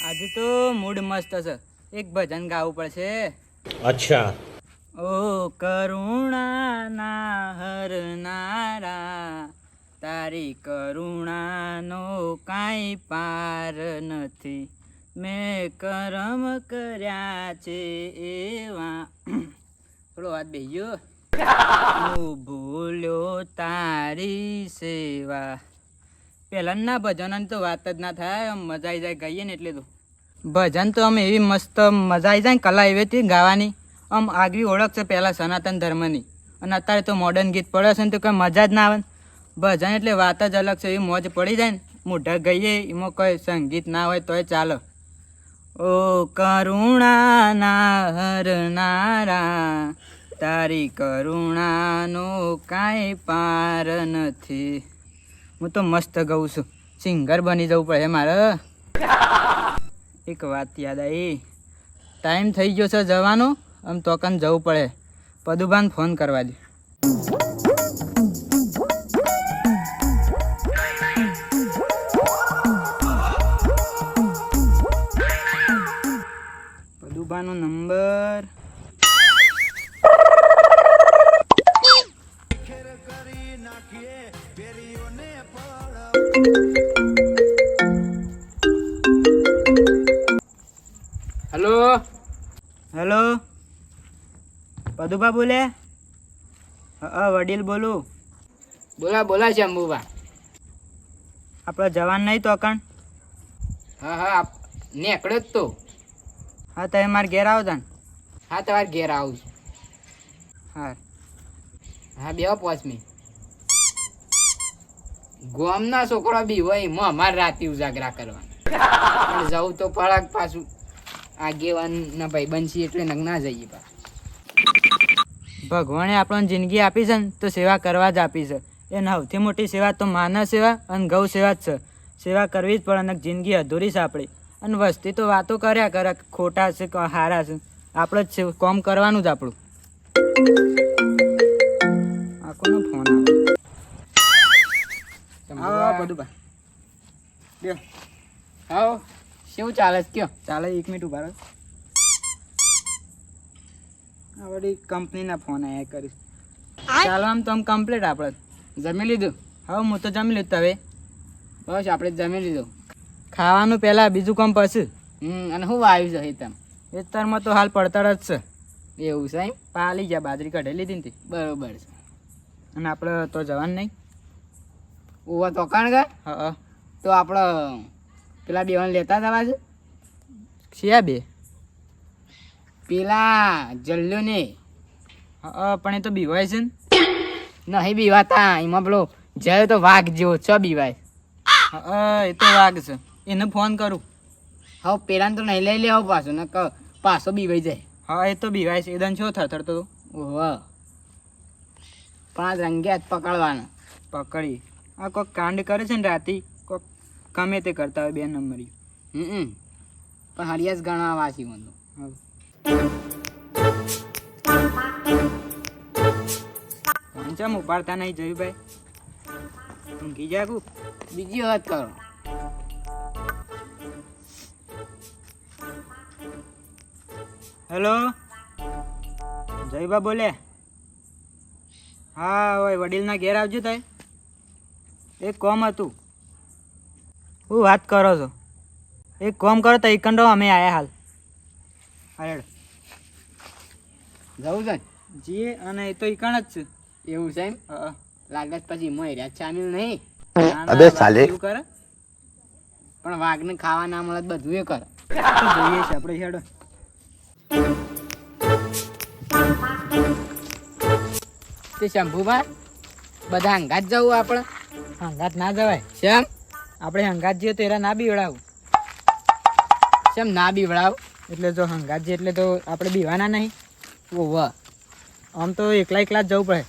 આજે તો મૂડ મસ્ત છે, એક ભજન ગાવું પડશે. અચ્છા. ઓ કરુણાના હરનારા, તારી કરુણાનો કાંઈ પાર નથી. મેં કરમ કર્યા છે એવા. થોડો વાત બેહ્યો. હું ભૂલ્યો તારી સેવા. પહેલાંના ભજનની તો વાત જ ના થાય, આમ મજા આવી જાય ગાઈએ ને એટલે. તો ભજન તો આમ એવી મસ્ત મજા આવી જાય ને, કલા એવી હતી ગાવાની. આમ આગવી ઓળખ છે પહેલાં સનાતન ધર્મની, અને અત્યારે તો મોડર્ન ગીત પડે છે ને તો કંઈ મજા જ ના આવે. ભજન એટલે વાત જ અલગ છે, એવી મોજ પડી જાય ને. મોઢા ગઈએ એમાં કોઈ સંગીત ના હોય તોય ચાલે. ઓ કરુણાના હરનારા, તારી કરુણાનો કાંઈ પાર નથી. હું તો મસ્ત ગાઉં છું, સિંગર બની જવું પડે મારે. એક વાત યાદ આવી, ટાઈમ થઈ ગયો છે જવાનો, આમ તો કન જવું પડે. પદુભાઈને ફોન કરવા દે. પદુભાનો નંબર. હેલો હેલો, પદુભા બોલે? હા વડીલ બોલું. બોલા બોલા છે અંબુબા. આપણે જવાન નહીં તો કણ? હા હા નીકળ્યો જ તો. હા તમે મારે ઘેર આવો તાન. હા તમારે ઘેર આવું છું. હા હા બેહો 5 મિનિટ. ગોમના છોકરા બી હોય એમાં અમારે રાતે ઉજાગરા કરવાના. જવું તો પડાક પાછું આગેવાનના ભાઈ બનશી એટલે ના જઈએ પાછું. ભગવાને આપણને જિંદગી આપી છે ને તો સેવા કરવા જ આપી છે. એ સૌથી મોટી સેવા તો માનવ સેવા અને ગૌ સેવા જ છે. સેવા કરવી જ પડે, અને જિંદગી અધૂરી છે આપણી. અને વસ્તી તો વાતો કર્યા કરે, ખોટા છે કે હારા છે, આપણે જ છે કામ કરવાનું જ આપણું. આ કોનો ફોન આવે? બધું બા બે હા શું ચાલે છે કયો? ચાલે, 1 મિનિટ ઉભા રહો. આ વળી કંપનીના ફોન આવ્યા કરીશ. ચાલો આમ તો આમ કમ્પ્લીટ આપણે. જમી લીધું? હવે હું તો જમી લીધું. હવે બસ આપણે જમી લીધું. ખાવાનું પહેલાં, બીજું કામ પછી. અને શું વાવ્યું છે હેતમ? ખેતરમાં તો હાલ પડતર જ છે. એવું છે એમ? પાલી ગયા, બાજરી કાઢી લીધી ને તે. બરોબર છે. અને આપણે તો જવાનું નહીં. ઓવા તો કાણ ગયા? હા તો આપણે પેલા બેવાને લેતા જવા છે. શિયા બે? પેલા જલ્યો ને. હા પણ એ તો બીવાય છે ને. નહીં બીવાતા, એમાં પેલો જયો તો વાઘ જેવો છ બીવાય. હા એ તો વાઘ છે, એને ફોન કરું. હવે પેલા તો નહીં લઈ લેવો પાછો, ને પાછો બીવાઈ જાય. હા એ તો બીવાય છે, એદન છો થરથરતો તો. ઓહ પણ આ રંગે હાથ પકડવાનો. પકડી આ કોઈક કાંડ કરે છે ને રાતે, કોઈક ગમે તે કરતા હોય 2 નંબરી. પણ હરિયાસ ગણવા વાંચી મને. ચમ ઉપાડતા નહીં જયુભાઈ? ઊંઘી જાગું? બીજી વાત કરો. હેલો જયુભા બોલે? હા હોય વડીલના ઘેર આવજો તાય. એક કોમ હતું. હું વાત કરો છો? એક કોમ કરો તો એકંડો અમે આયા હાલ. હાલ જવું છે જી, અને એ તો ઈકણ જ છે. એવું છે એમ? હા લાગત પછી મોય રહ્યા સામેલ નહીં. અબે સાલે. એવું કરે પણ વાઘને ખાવા ના મળે તો બધું એ કરે. તો જોઈએ છે આપણે. હેડો તે શંભુભાઈ બધા હંગાત જવું આપણે? હંગાત ના જવાય. શેમ? આપણે હંગાત જઈએ તો એરા ના બીવડાવું. શેમ ના બીવડાવ? એટલે જો હંગાત જઈએ એટલે તો આપણે બીવાના નહીં. ઓહ આમ તો એકલા એકલા જ જવું પડે.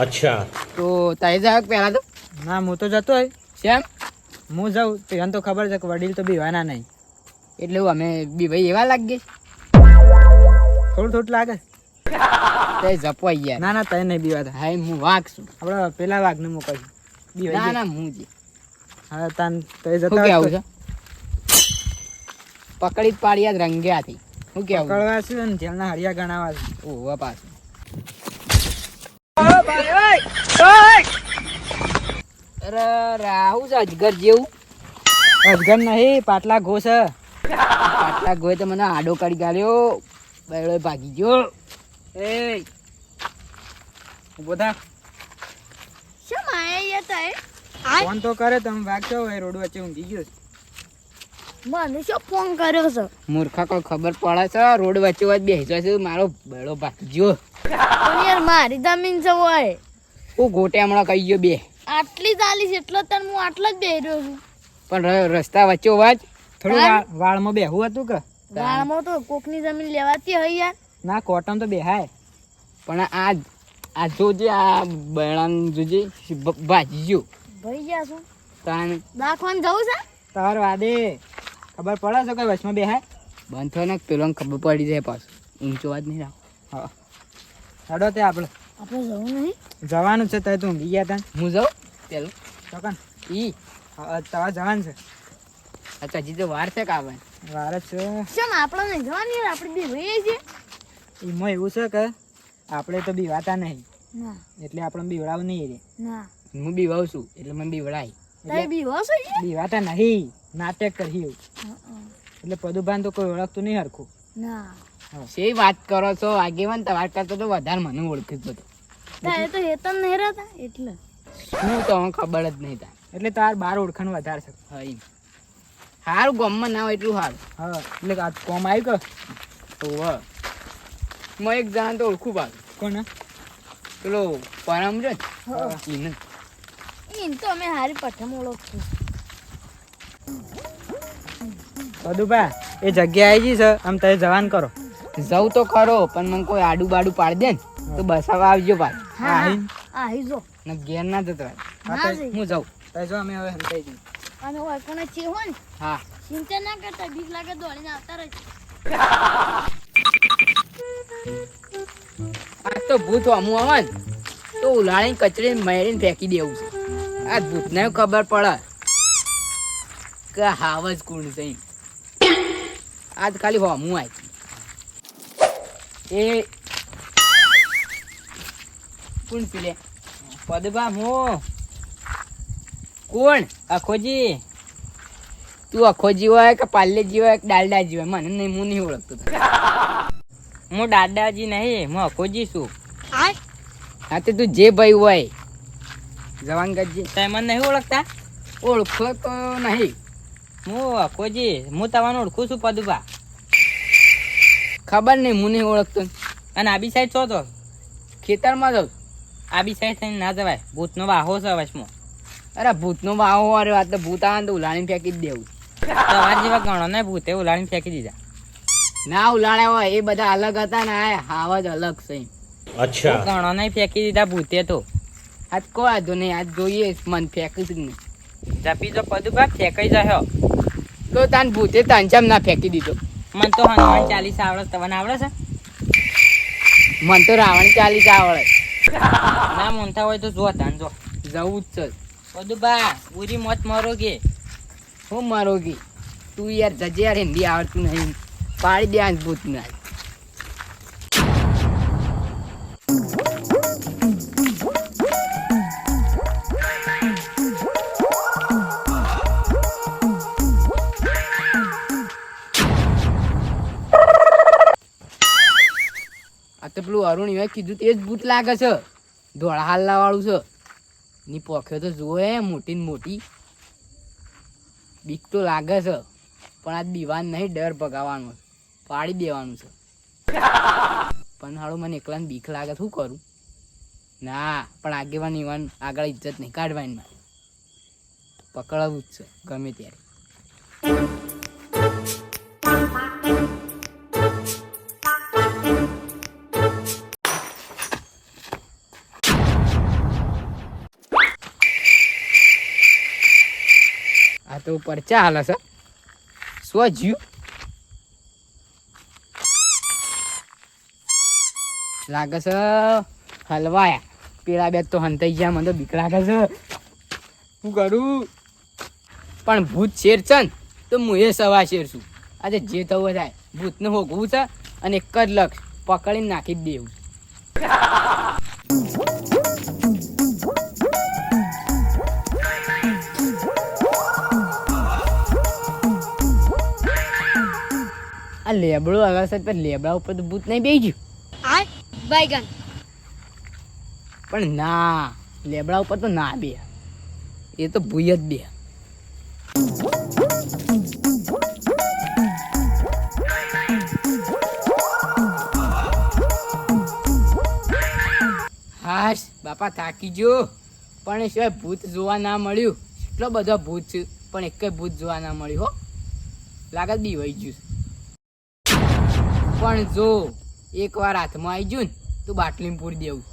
અચ્છા. તો તઈ જાવ પહેલા તો? ના હું તો જતો હોય. શેમ? હું જાઉં તો એને તો ખબર છે કે વડીલ તો બીવાના નહીં. એટલે અમે બીભાઈ એવા લાગીએ? થોડું થોડું લાગે. તે જપવાઈ યાર. ના ના તય નહીં બીવાતા. હા હું વાઘ છું. આપણે પેલા વાઘને મોકલશું. ના ના હું જ. હા તાન તય શું જતા કેવું છે? પકડી જ પાડ્યા જ રંગ્યાથી. શું કેવું? પકડવા છે ને જેલના હરિયા ગણાવા છે. ઓવા પાછું. અરે રાહુ છે અજગર જેવું. અજગર નહીં, પાટલા ઘોષ. આટલા ગોય તો મને આડો કાઢી ગાળ્યો. બેડો ભાગી ગયો. એ ઉભો થા. શું માયા તાય ફોન તો કરે, તમે વાગશો હોય રોડ વચ્ચે ઊંઘી ગયો છે. મને શું ફોન કર્યો છે? મૂર્ખા કોઈ ખબર પડે છે રોડ વચ્ચે વચ્ચે બેસવા છે મારો બેડો ભાગી ગયો. પણ યાર મારી જમીન છે હોય. હું ગોટે હમણાં કહી ગયો બે. આટલી ચાલીસ એટલે તને હું આટલા જ બેહી રહ્યો છું. પણ રસ્તા વચ્ચે વાજ થોડું વાળમાં બેહવું હતું કે ગાળમાં તો કોકની જમીન લેવાતી હોય યાર. ના કોટમ તો બેહાય. પણ આ જોજે આ બેડાન જોજે ભાજી ગયો. ભાઈ ગયા છું તાન દાખવાન જવું છે. તાર વાદે ખબર પડે છે કોઈ વચમાં બેહાય. બંધ થયો ને પેલો ખબર પડી જાય પાછું. ઊંચો વાત નહીં રાખ. હા હેડો તે આપણે આપણે જવું નહીં. જવાનું છે. તે તું ઊંઘી ગયા તા હું જાઉં પેલો ચોકન. ઈ તાવા જવાનું છે. અચ્છા હજી તો વાર છે કાવે. વાર જ છે. શેમ આપણે નહીં જવાની યાર, આપણે બી ભાઈએ છીએ. એમાં એવું છે કે આપણે તો બીવાતા નહીં ના એટલે આપણે બીવડાવું નહીં રે. ના હું બી વાવ છું એટલે મને બી વડાય. તારે બી હોશો યાર. બીવાતા નહીં, નાટક કર્યું એટલે પદુભાન તો કોઈ ઓળખતું નહીં હરખું. ના શેવી વાત કરો છો આગેવાન? તમાર કરતા તો વધારે મને ઓળખી બધો. તારે તો હેતન નહીં રહેતા એટલે. હું તો હવે ખબર જ નહીં તા. એટલે તાર બાર ઓળખાણ વધારે છે. હા ઈ. હારું ગામમાં ના હોય એટલું સારું. હા એટલે આ કોમ આવ્યું કે ઓવે. હું એક જણા તો ઓળખું પાછું. કોને? પેલો પરમ છે હા. ઈને. એમ તો અમે હારી પઠમ ઓળખશું. પદુભા એ જગ્યા આવી ગઈ છે, આમ તમે જવાન કરો. જવું તો ખરો પણ મને કોઈ આડું બાડું પાડી દે ને તો બસાવા આવજો પાછું. હા આહીન. આહી જો ને ઘેર ના જતો રહે. ના જઈ. હું જાઉં. તમે જો અમે હવે હંતાઈ જઈએ. અને હોય કોને છે હોય ને હા ચિંતા ના કરતા, બીક લાગે દોડીને આવતા રહેજો. આ તો ભૂત હમું આવે ને તો ઉલાળીને કચરી મારીને ફેંકી દેવું છે. આ ભૂતને ખબર પડે કે હાવ જ કોણ છે ઈ. આજ ખાલી હમું આવી એ કોણ છે લે? પદુભા હું કોણ? અખોજી. તું અખોજી હોય કે પાલ્લેજી હોય કે ડાલડાજી હોય મને નહીં, હું નહીં ઓળખતો. હું દાદાજી નહીં, હું અખોજી છું. હા તે તું જે ભાઈ હોય જવાન કરજે. તમે મને નહીં ઓળખતા? ઓળખો તો નહીં. હું અખોજી, હું તમને ઓળખું છું પદુભા. ખબર નહીં, હું નહીં ઓળખતો. અને આબી સાઈડ છો તો ખેતરમાં જાઉં. આબી સાઈડ થઈને ના જવાય, ભૂતનો વાહો છે વચમાં. અરે ભૂતનો વાહો વાળો આ તો ભૂત આવે ને તો ઉલાળીને ફેંકી જ દેવું. તમારા જેવા ગણો ને ભૂતે ઉલાડીને ફેંકી દીધા. ના ઉલાળ્યા હોય એ બધા અલગ હતા ને આ હાવ જ અલગ છે. अच्छा ગણો નહીં ફેંકી દીધા ભૂતે તો. આજ કોઈ વાંધો નહીં, આજ જોઈએ મન ફેંકી જ નહીં. જપી જો પદુભા ફેંકાઈ જાયો. તો તાન ભૂતે તાંચામ ના ફેંકી દીધો. મને તો હનુમાન ચાલીસા આવડે, તમને આવડે છે? મન તો રાવણ ચાલીસ આવડે. ના મોનતા હોય તો જો તાન જો. જવું જ છે. પદુભા પૂરી મોત મરો કે હું મારો ગઈ તું યાર જજે યાર, હિન્દી આવડતું નહીં. પાડી દે આજ ભૂત ના. આ તો પેલું અરુણ એ કીધું તે જ ભૂત લાગે છે. ધોળા હાલ્લા વાળું છે. ની પોખ્યો તો જુઓ મોટી ને મોટી. બીક તો લાગે છે પણ આ દીવાન નહીં, ડર ભગાવવાનો છે. પાડી દેવાનું છે. પણ હાલો મને એકલાને બીક લાગે, શું કરું? ના પણ આગેવાન ઈવાન આગળ ઇજ્જત નહીં કાઢવાની મારે. પકડાવું જ છે ગમે ત્યારે. આ તો પરચા હાલે છે. શું જ્યું લાગે છે હલવાયા. પેલા બે તો હંતાઈ ગયા, મને તો બીક લાગે છે. શું કરું? પણ ભૂત શેર છે ને તો હું એ સવા શેર છું. આજે જે થવું હોય થાય, ભૂતને હોગવું છે અને એક જ લક્ષ પકડીને નાખી જ દેવું. આ લેબડો આગળ છે પણ લેબડા ઉપર તો ભૂત નહીં બેસી ગયું. આ બાયગન પણ ના, લેબડા ઉપર તો ના બે, એ તો ભૂય જ બે. હાશ બાપા થાકી ગયો, પણ એ સિવાય ભૂત જોવા ના મળ્યું. એટલો બધો ભૂત છે પણ એક ભૂત જોવા ના મળ્યું હો. લાગે બી વહી ગયું છે. પણ જો એકવાર હાથમાં આવી ગયું ને તો બાટલીમાં પૂરી દેવું.